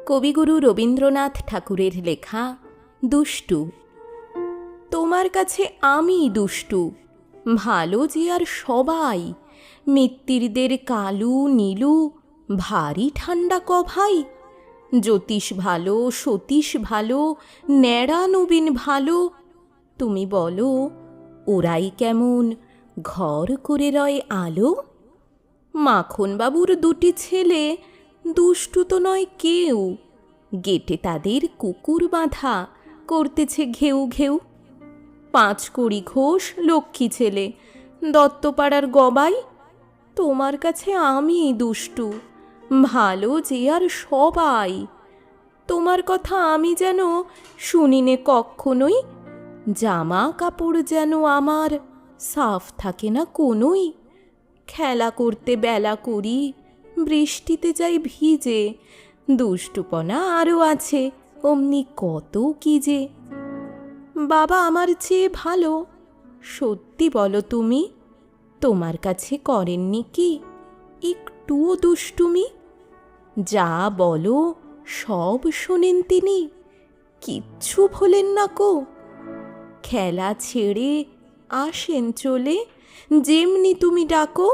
কবিগুরু রবীন্দ্রনাথ ঠাকুরের লেখা দুষ্টু। তোমার কাছে আমি দুষ্টু, ভালো যে আর সবাই। মিত্তিরদের কালু নীলু, ভারী ঠান্ডা ক ভাই। জ্যোতিষ ভালো, সতীশ ভালো, ন্যাড়া নবীন ভালো। তুমি বলো ওরাই কেমন ঘর করে রয় আলো। মাখনবাবুর দুটি ছেলে দুষ্টু তো নয় কেউ, গেটে তাদের কুকুর বাঁধা করতেছে ঘেউ ঘেউ। পাঁচকড়ি ঘোষ লক্ষ্মী ছেলে, দত্তপাড়ার গবাই। তোমার কাছে আমি দুষ্টু, ভালো যে আর সবাই। তোমার কথা আমি যেন শুনিনে কক্ষণই, জামা কাপড় যেন আমার সাফ থাকে না কোনোই। খেলা করতে বেলা করি, বৃষ্টিতে যাই ভিজে। দুষ্টুপনা আরও আছে অমনি কত কি যে। বাবা আমার চেয়ে ভালো, সত্যি বলো তুমি, তোমার কাছে করেননি কি একটুও দুষ্টুমি? যা বলো সব শোনেন তিনি, কিচ্ছু ভোলেন না কো। খেলা ছেড়ে আসেন চলে, যেমনি তুমি ডাকো।